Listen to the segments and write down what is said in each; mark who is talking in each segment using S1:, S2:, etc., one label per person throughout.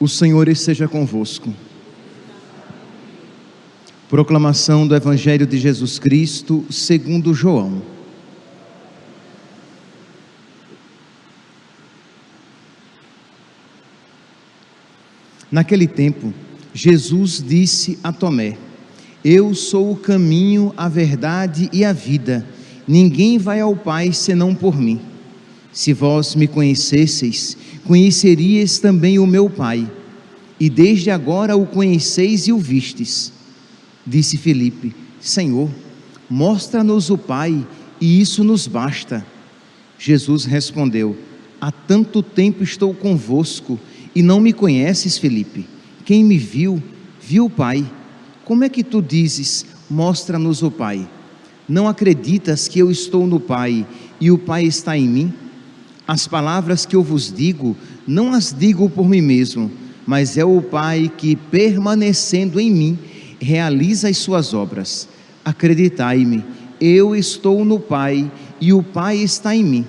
S1: O Senhor esteja convosco. Proclamação do Evangelho de Jesus Cristo segundo João. Naquele tempo, Jesus disse a Tomé: Eu sou o caminho, a verdade e a vida. Ninguém vai ao Pai senão por mim. Se vós me conhecesseis, conheceríeis também o meu Pai, e desde agora o conheceis e o vistes. Disse Filipe: Senhor, mostra-nos o Pai, e isso nos basta. Jesus respondeu: Há tanto tempo estou convosco, e não me conheces, Filipe? Quem me viu, viu o Pai. Como é que tu dizes: mostra-nos o Pai? Não acreditas que eu estou no Pai, e o Pai está em mim? As palavras que eu vos digo, não as digo por mim mesmo, mas é o Pai que, permanecendo em mim, realiza as suas obras. Acreditai-me, eu estou no Pai, e o Pai está em mim.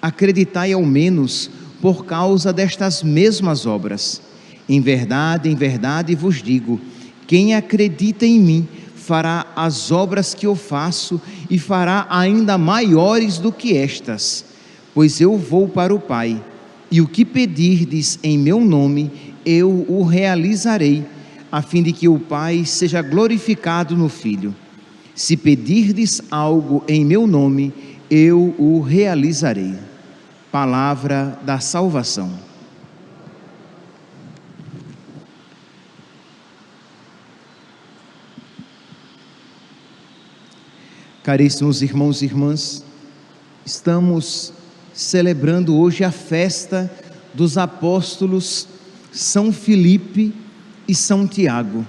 S1: Acreditai ao menos por causa destas mesmas obras. Em verdade vos digo, quem acredita em mim, fará as obras que eu faço, e fará ainda maiores do que estas, pois eu vou para o Pai, e o que pedirdes em meu nome, eu o realizarei, a fim de que o Pai seja glorificado no Filho. Se pedirdes algo em meu nome, eu o realizarei. Palavra da salvação. Caríssimos irmãos e irmãs, estamos celebrando hoje a festa dos apóstolos São Filipe e São Tiago.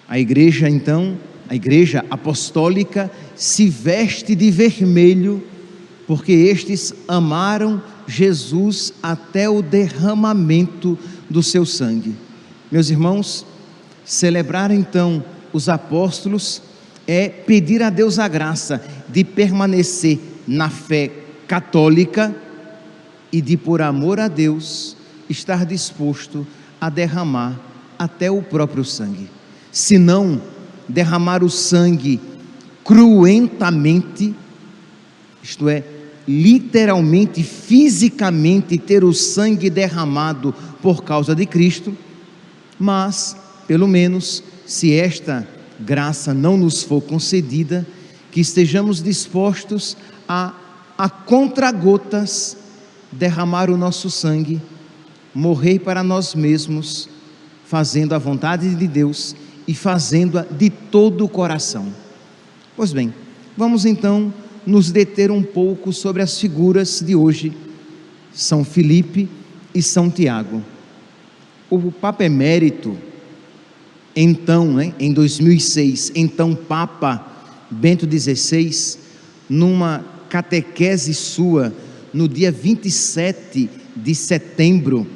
S1: A igreja apostólica se veste de vermelho, porque estes amaram Jesus até o derramamento do seu sangue. Meus irmãos, celebrar então os apóstolos é pedir a Deus a graça de permanecer na fé católica e de, por amor a Deus, estar disposto a derramar até o próprio sangue. Se não derramar o sangue cruentamente, isto é, literalmente, fisicamente ter o sangue derramado por causa de Cristo, mas, pelo menos, se esta graça não nos for concedida, que estejamos dispostos a contra-gotas derramar o nosso sangue, morrer para nós mesmos, fazendo a vontade de Deus e fazendo-a de todo o coração. Pois bem, vamos então nos deter um pouco sobre as figuras de hoje, São Filipe e São Tiago. O Papa Emérito, então, em 2006, então Papa Bento XVI, numa catequese sua, no dia 27 de setembro,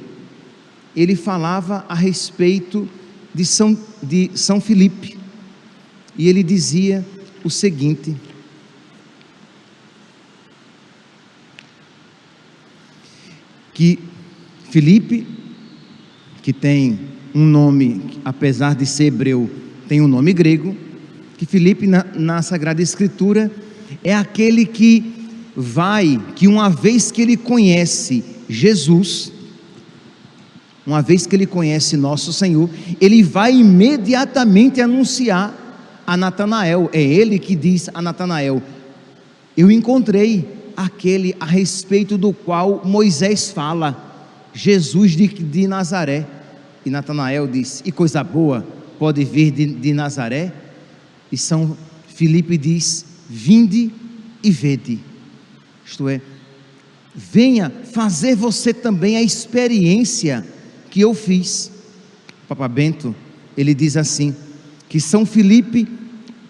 S1: ele falava a respeito de São Filipe, e ele dizia o seguinte: que Filipe, que tem um nome, apesar de ser hebreu, tem um nome grego, que Filipe na Sagrada Escritura é aquele que uma vez que ele conhece Jesus, uma vez que ele conhece nosso Senhor, ele vai imediatamente anunciar a Natanael. É ele que diz a Natanael: eu encontrei aquele a respeito do qual Moisés fala, Jesus de Nazaré. E Natanael diz: e coisa boa pode vir de Nazaré? E São Filipe diz: vinde e vede. Isto é, venha fazer você também a experiência que eu fiz. O Papa Bento, ele diz assim, que São Filipe,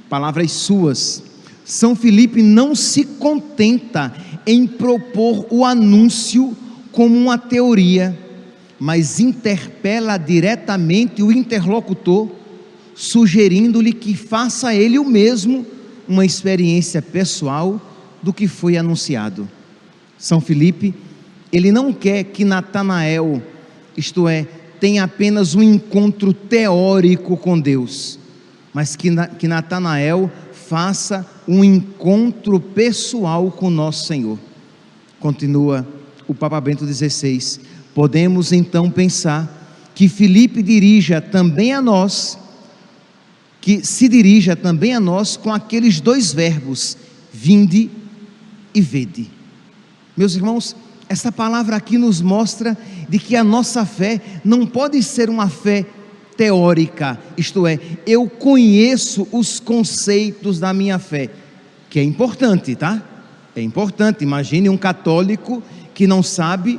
S1: palavras suas, São Filipe não se contenta em propor o anúncio como uma teoria, mas interpela diretamente o interlocutor, sugerindo-lhe que faça ele o mesmo uma experiência pessoal do que foi anunciado. São Filipe, ele não quer que Natanael isto é, tem apenas um encontro teórico com Deus, mas que Natanael faça um encontro pessoal com nosso Senhor. Continua o Papa Bento XVI: podemos então pensar que Filipe se dirija também a nós com aqueles dois verbos, vinde e vede. Meus irmãos, essa palavra aqui nos mostra de que a nossa fé não pode ser uma fé teórica, isto é, eu conheço os conceitos da minha fé, que é importante, tá? É importante. Imagine um católico que não sabe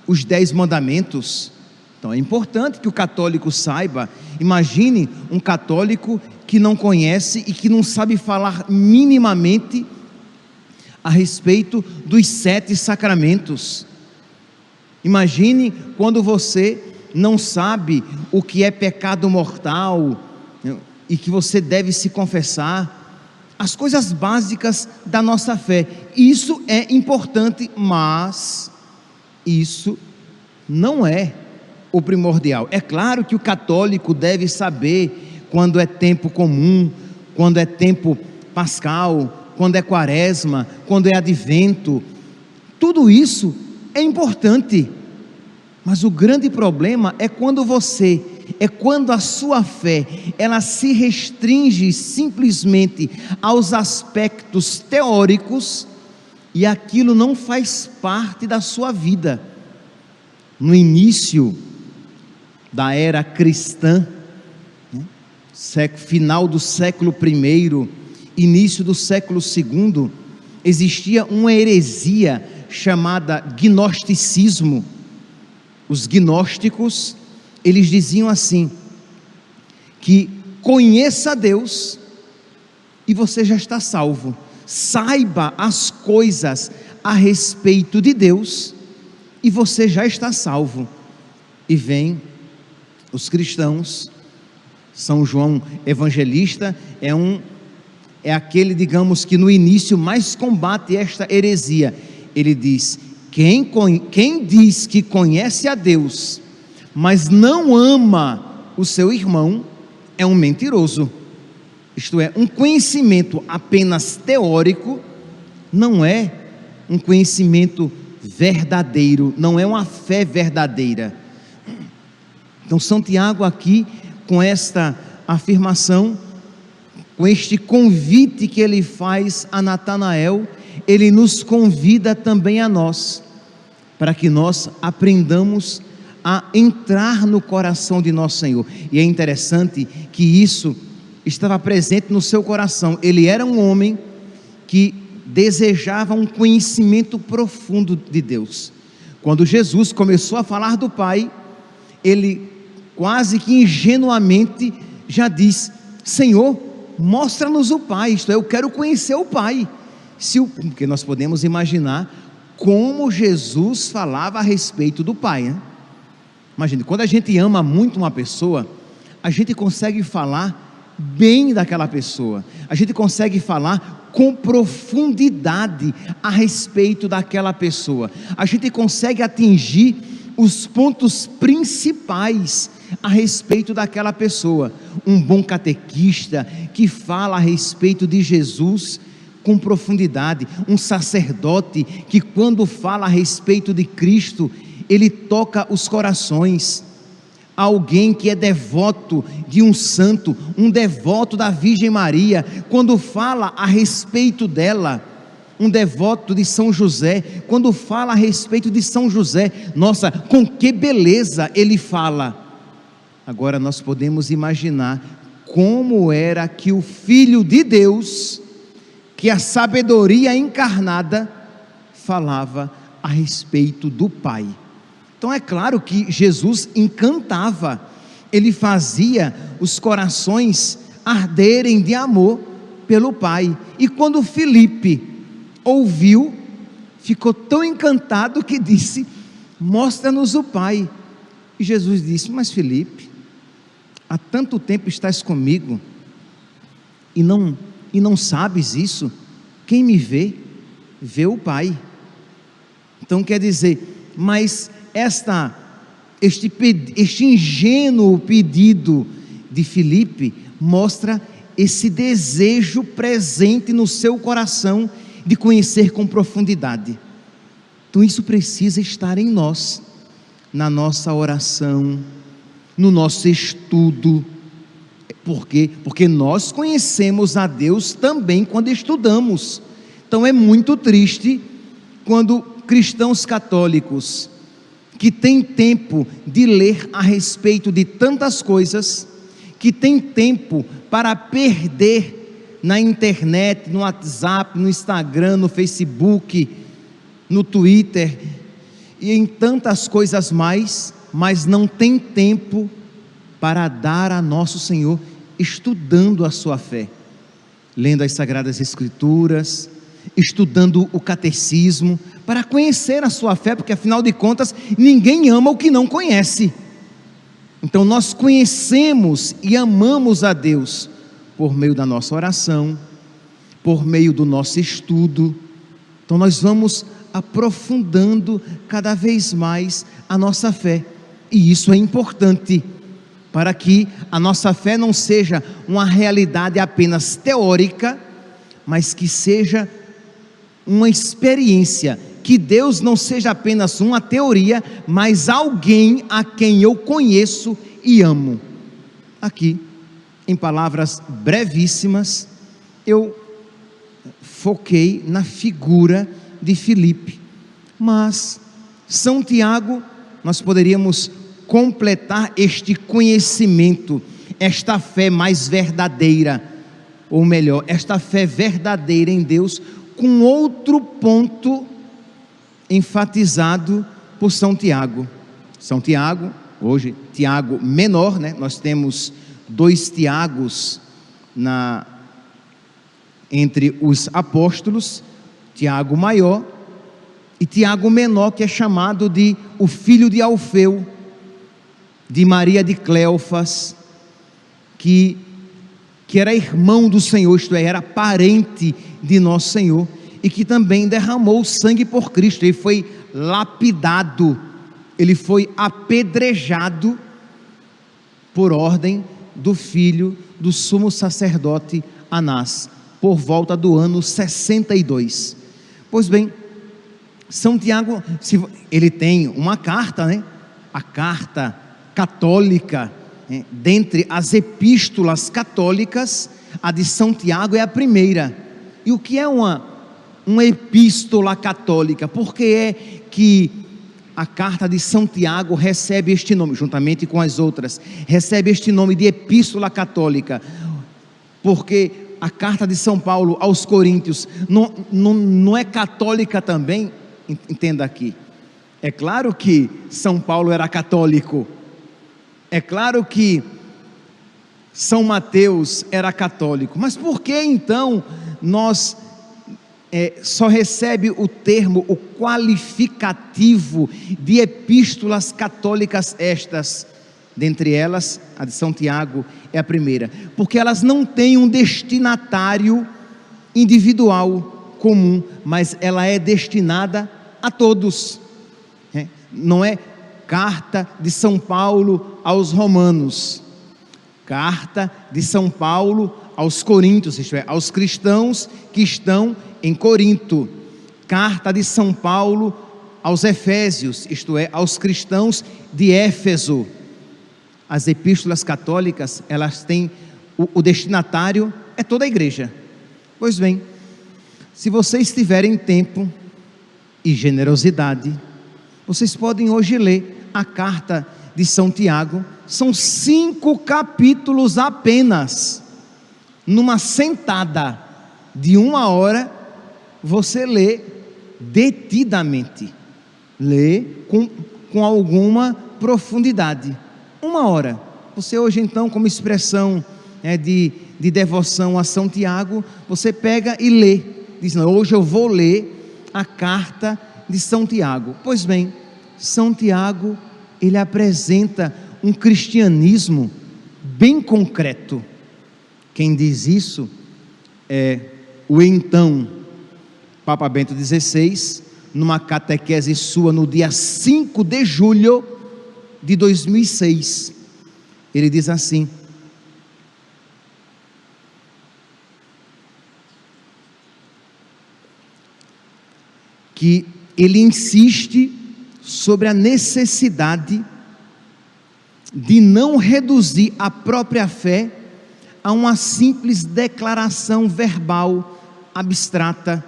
S1: os 10 mandamentos. Então é importante que o católico saiba. Imagine um católico que não conhece e que não sabe falar minimamente a respeito dos 7 sacramentos. Imagine quando você não sabe o que é pecado mortal e que você deve se confessar, as coisas básicas da nossa fé. Isso é importante, mas isso não é o primordial. É claro que o católico deve saber quando é tempo comum, quando é tempo pascal, quando é quaresma, quando é advento. Tudo isso é importante, mas o grande problema é quando a sua fé, ela se restringe simplesmente aos aspectos teóricos e aquilo não faz parte da sua vida. No início da era cristã, final do século I, início do século II, existia uma heresia chamada gnosticismo. Os gnósticos, eles diziam assim, que conheça Deus e você já está salvo, saiba as coisas a respeito de Deus e você já está salvo. E vem os cristãos, São João Evangelista é aquele, digamos, que no início mais combate esta heresia. Ele diz: quem diz que conhece a Deus, mas não ama o seu irmão, é um mentiroso. Isto é, um conhecimento apenas teórico não é um conhecimento verdadeiro, não é uma fé verdadeira. Então São Tiago aqui, com esta afirmação, com este convite que ele faz a Natanael, ele nos convida também a nós, para que nós aprendamos a entrar no coração de nosso Senhor. E é interessante que isso estava presente no seu coração. Ele era um homem que desejava um conhecimento profundo de Deus. Quando Jesus começou a falar do Pai, ele quase que ingenuamente já diz: Senhor, mostra-nos o Pai, isto é, eu quero conhecer o Pai. Porque nós podemos imaginar como Jesus falava a respeito do Pai, né? Imagine, quando a gente ama muito uma pessoa, a gente consegue falar bem daquela pessoa, a gente consegue falar com profundidade a respeito daquela pessoa, a gente consegue atingir os pontos principais a respeito daquela pessoa. Um bom catequista que fala a respeito de Jesus com profundidade, um sacerdote que, quando fala a respeito de Cristo, ele toca os corações. Alguém que é devoto de um santo, um devoto da Virgem Maria, quando fala a respeito dela, um devoto de São José, quando fala a respeito de São José, nossa, com que beleza ele fala. Agora nós podemos imaginar como era que o Filho de Deus, que a sabedoria encarnada, falava a respeito do Pai. Então é claro que Jesus encantava, ele fazia os corações arderem de amor pelo Pai. E quando Filipe ouviu, ficou tão encantado que disse: mostra-nos o Pai. E Jesus disse: mas Filipe, há tanto tempo estás comigo e não sabes isso? Quem me vê, vê o Pai. Então quer dizer, mas esta Este ingênuo pedido de Filipe mostra esse desejo presente no seu coração de conhecer com profundidade. Então isso precisa estar em nós, na nossa oração, no nosso estudo. Por quê? Porque nós conhecemos a Deus também quando estudamos. Então é muito triste quando cristãos católicos que têm tempo de ler a respeito de tantas coisas, que têm tempo para perder na internet, no WhatsApp, no Instagram, no Facebook, no Twitter e em tantas coisas mais, mas não tem tempo para dar a nosso Senhor, estudando a sua fé, lendo as Sagradas Escrituras, estudando o catecismo, para conhecer a sua fé, porque afinal de contas, ninguém ama o que não conhece. Então nós conhecemos e amamos a Deus por meio da nossa oração, por meio do nosso estudo. Então nós vamos aprofundando cada vez mais a nossa fé, e isso é importante, para que a nossa fé não seja uma realidade apenas teórica, mas que seja uma experiência, que Deus não seja apenas uma teoria, mas alguém a quem eu conheço e amo. Aqui, em palavras brevíssimas, eu foquei na figura de Filipe, mas São Tiago, nós poderíamos completar este conhecimento, esta fé mais verdadeira, ou melhor, esta fé verdadeira em Deus, com outro ponto enfatizado por São Tiago. São Tiago, hoje Tiago menor, né? Nós temos 2 Tiagos entre os apóstolos, Tiago maior e Tiago menor, que é chamado de o filho de Alfeu, de Maria de Cleofas, que era irmão do Senhor, isto é, era parente de nosso Senhor, e que também derramou sangue por Cristo. Ele foi lapidado, ele foi apedrejado por ordem do filho do sumo sacerdote Anás, por volta do ano 62. Pois bem, São Tiago, ele tem uma carta, né? A carta católica, dentre as epístolas católicas, a de São Tiago é a primeira. E o que é uma epístola católica? Por que é que a carta de São Tiago recebe este nome, juntamente com as outras, recebe este nome de epístola católica? Porque a carta de São Paulo aos Coríntios não é católica também? Entenda aqui, é claro que São Paulo era católico, é claro que São Mateus era católico, mas por que então nós só recebe o termo, o qualificativo de epístolas católicas estas? Dentre elas, a de São Tiago é a primeira, porque elas não têm um destinatário individual comum, mas ela é destinada a todos. Não é carta de São Paulo aos romanos, carta de São Paulo aos coríntios, isto é, aos cristãos que estão em Corinto, carta de São Paulo aos efésios, isto é, aos cristãos de Éfeso. As epístolas católicas, elas têm o destinatário é toda a igreja. Pois bem, se vocês tiverem tempo e generosidade, vocês podem hoje ler a carta de São Tiago. São 5 capítulos apenas. Numa sentada de 1 hora, você lê detidamente, lê com alguma profundidade. 1 hora. Você hoje então, como expressão de devoção a São Tiago, você pega e lê, diz: não, hoje eu vou ler a carta de São Tiago. Pois bem, São Tiago, ele apresenta um cristianismo bem concreto. Quem diz isso é o então Papa Bento XVI, numa catequese sua no dia 5 de julho de 2006. Ele diz assim: que ele insiste sobre a necessidade de não reduzir a própria fé a uma simples declaração verbal abstrata,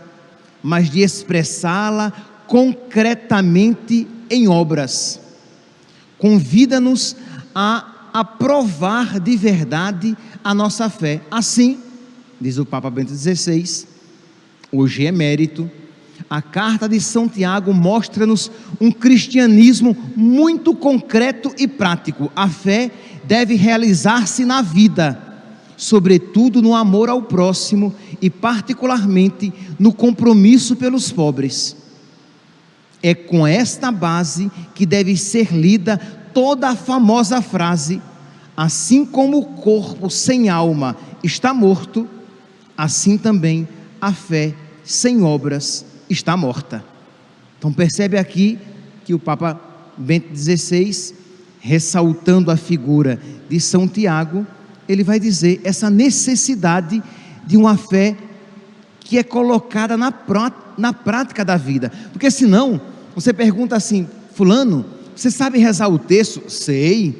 S1: mas de expressá-la concretamente em obras. Convida-nos a provar de verdade a nossa fé. Assim, diz o Papa Bento XVI, hoje emérito, a carta de São Tiago mostra-nos um cristianismo muito concreto e prático. A fé deve realizar-se na vida, sobretudo no amor ao próximo e particularmente no compromisso pelos pobres. É com esta base que deve ser lida toda a famosa frase: assim como o corpo sem alma está morto, assim também a fé sem obras está morta. Então percebe aqui que o Papa Bento XVI, ressaltando a figura de São Tiago, ele vai dizer essa necessidade de uma fé que é colocada na prática da vida. Porque senão, você pergunta assim: fulano, você sabe rezar o terço? Sei.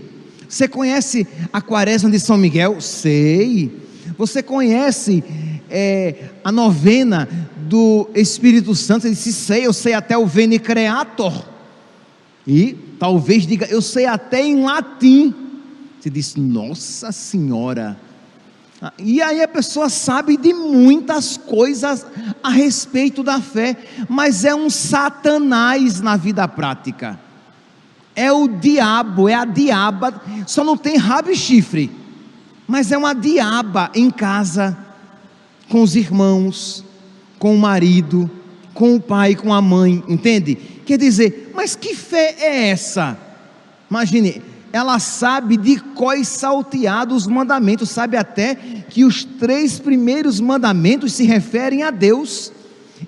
S1: Você conhece a quaresma de São Miguel? Sei. Você conhece a novena do Espírito Santo? Ele disse: sei, eu sei até o Veni Creator. E talvez diga: eu sei até em latim. Você diz: nossa Senhora. E aí a pessoa sabe de muitas coisas a respeito da fé, mas é um Satanás na vida prática. É o diabo, é a diaba, só não tem rabo e chifre, mas é uma diaba em casa, com os irmãos, com o marido, com o pai, com a mãe, entende? Quer dizer, mas que fé é essa? Imagine, ela sabe de cor e salteado os mandamentos, sabe até que os 3 primeiros mandamentos se referem a Deus,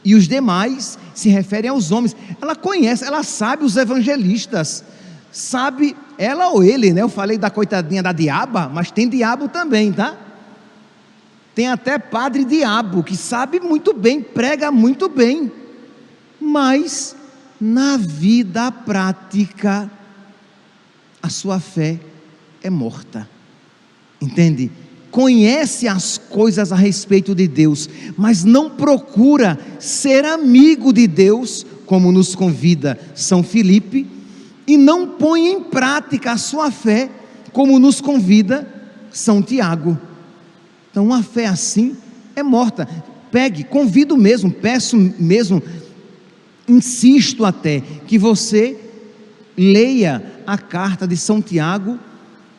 S1: e os demais se referem aos homens. Ela conhece, ela sabe os evangelistas, sabe, ela ou ele, né? Eu falei da coitadinha da diaba, mas tem diabo também, tá? Tem até padre diabo, que sabe muito bem, prega muito bem, mas na vida prática, a sua fé é morta, entende? Conhece as coisas a respeito de Deus, mas não procura ser amigo de Deus, como nos convida São Filipe, e não põe em prática a sua fé, como nos convida São Tiago. Então uma fé assim é morta. Pegue, convido mesmo, peço mesmo, insisto até, que você leia a carta de São Tiago,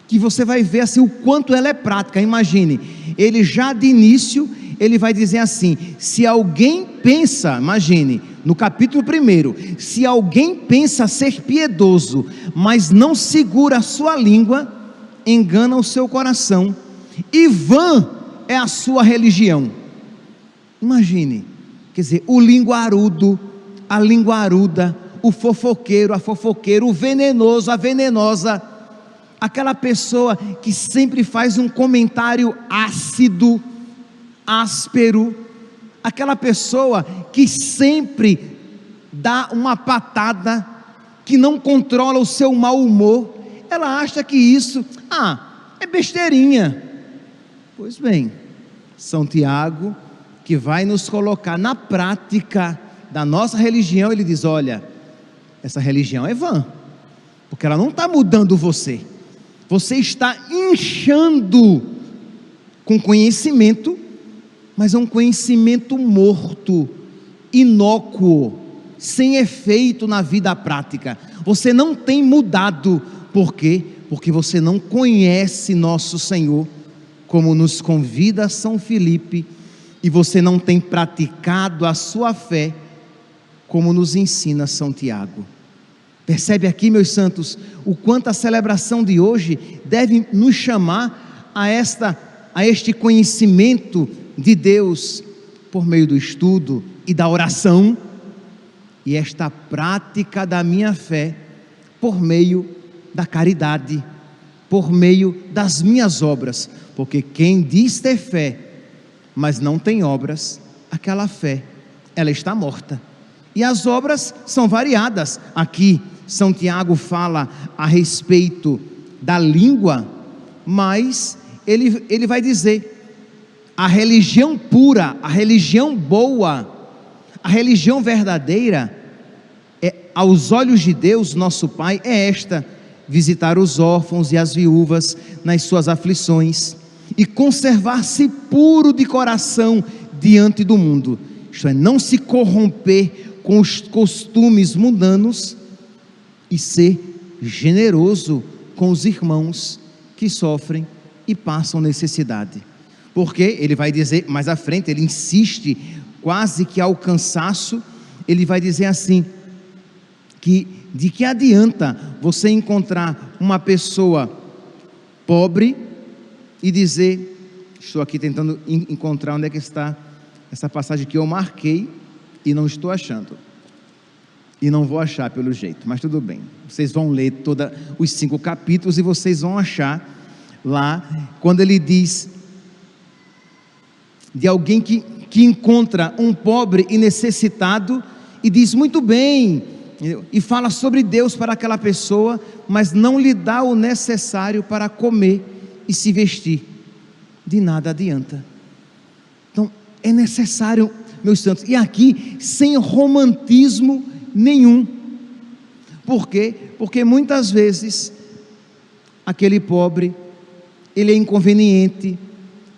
S1: que você vai ver assim o quanto ela é prática. Imagine, ele já de início, ele vai dizer assim: se alguém pensa, imagine, no capítulo 1, se alguém pensa ser piedoso, mas não segura a sua língua, engana o seu coração, e vã é a sua religião. Imagine, quer dizer, o linguarudo, a linguaruda, o fofoqueiro, a fofoqueira, o venenoso, a venenosa, aquela pessoa que sempre faz um comentário ácido, áspero, aquela pessoa que sempre dá uma patada, que não controla o seu mau humor, ela acha que isso, é besteirinha. Pois bem, São Tiago, que vai nos colocar na prática da nossa religião, ele diz: olha, essa religião é vã, porque ela não está mudando você, você está inchando com conhecimento, mas é um conhecimento morto, inócuo, sem efeito na vida prática. Você não tem mudado. Por quê? Porque você não conhece nosso Senhor, como nos convida São Filipe, e você não tem praticado a sua fé, como nos ensina São Tiago. Percebe aqui, meus santos, o quanto a celebração de hoje deve nos chamar a este conhecimento de Deus, por meio do estudo e da oração, e esta prática da minha fé, por meio da caridade, por meio das minhas obras, porque quem diz ter fé, mas não tem obras, aquela fé, ela está morta. E as obras são variadas. Aqui São Tiago fala a respeito da língua, mas ele vai dizer, a religião pura, a religião boa, a religião verdadeira, aos olhos de Deus, nosso Pai, é esta: visitar os órfãos e as viúvas nas suas aflições, e conservar-se puro de coração diante do mundo, isto é, não se corromper com os costumes mundanos, e ser generoso com os irmãos que sofrem e passam necessidade. Porque ele vai dizer mais à frente, ele insiste quase que ao cansaço, ele vai dizer assim, que de que adianta você encontrar uma pessoa pobre e dizer, estou aqui tentando encontrar onde é que está essa passagem que eu marquei e não estou achando, e não vou achar pelo jeito, mas tudo bem, vocês vão ler todos os 5 capítulos e vocês vão achar lá, quando ele diz de alguém que encontra um pobre e necessitado e diz muito bem, e fala sobre Deus para aquela pessoa, mas não lhe dá o necessário para comer e se vestir, de nada adianta. Então é necessário, meus santos, e aqui sem romantismo nenhum. Por quê? Porque muitas vezes aquele pobre, ele é inconveniente,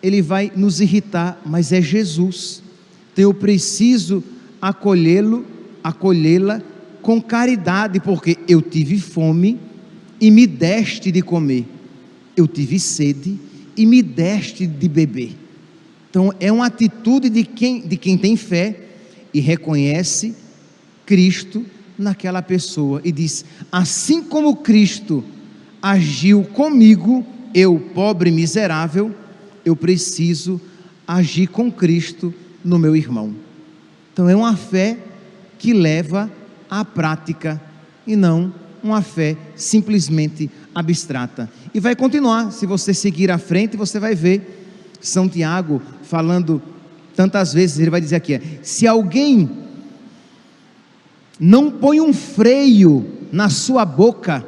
S1: ele vai nos irritar, mas é Jesus. Então eu preciso acolhê-la com caridade, porque eu tive fome e me deste de comer, eu tive sede e me deste de beber. Então é uma atitude de quem tem fé e reconhece Cristo naquela pessoa e diz, assim como Cristo agiu comigo, eu pobre miserável, eu preciso agir com Cristo no meu irmão. Então é uma fé que leva à prática e não uma fé simplesmente abstrata. E vai continuar, se você seguir à frente, você vai ver São Tiago falando tantas vezes, ele vai dizer aqui, se alguém não põe um freio na sua boca,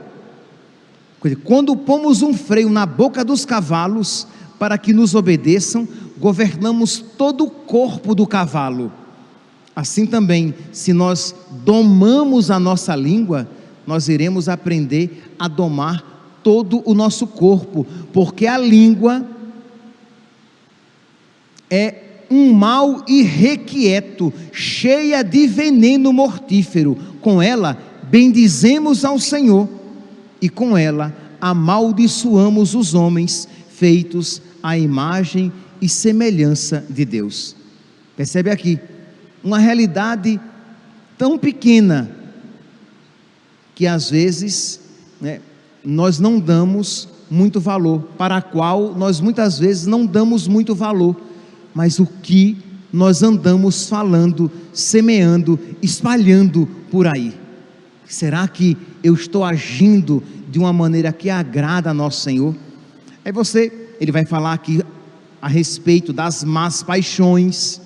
S1: quando pomos um freio na boca dos cavalos para que nos obedeçam, governamos todo o corpo do cavalo. Assim também, se nós domamos a nossa língua, nós iremos aprender a domar todo o nosso corpo, porque a língua é um mal irrequieto, cheia de veneno mortífero. Com ela bendizemos ao Senhor, e com ela amaldiçoamos os homens feitos à imagem e semelhança de Deus. Percebe aqui uma realidade tão pequena que às vezes nós não damos muito valor, para a qual nós muitas vezes não damos muito valor, mas o que nós andamos falando, semeando, espalhando por aí. Será que eu estou agindo de uma maneira que agrada a nosso Senhor? Ele vai falar aqui a respeito das más paixões,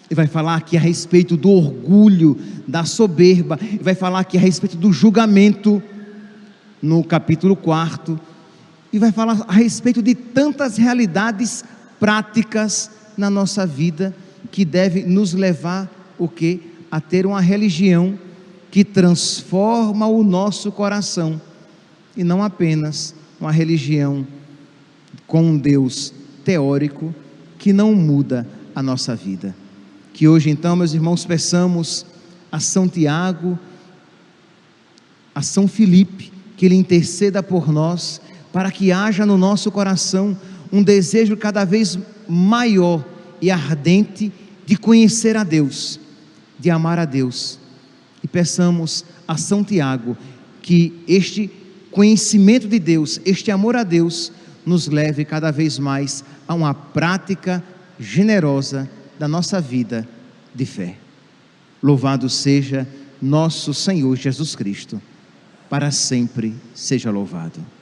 S1: ele vai falar aqui a respeito do orgulho, da soberba, ele vai falar aqui a respeito do julgamento, no capítulo 4, e vai falar a respeito de tantas realidades práticas na nossa vida, que deve nos levar a ter uma religião que transforma o nosso coração, e não apenas uma religião com um Deus teórico que não muda a nossa vida. Que hoje então, meus irmãos, peçamos a São Tiago, a São Filipe, que ele interceda por nós, para que haja no nosso coração um desejo cada vez maior e ardente de conhecer a Deus, de amar a Deus. E peçamos a São Tiago que este conhecimento de Deus, este amor a Deus, nos leve cada vez mais a uma prática generosa da nossa vida de fé. Louvado seja nosso Senhor Jesus Cristo. para sempre seja louvado.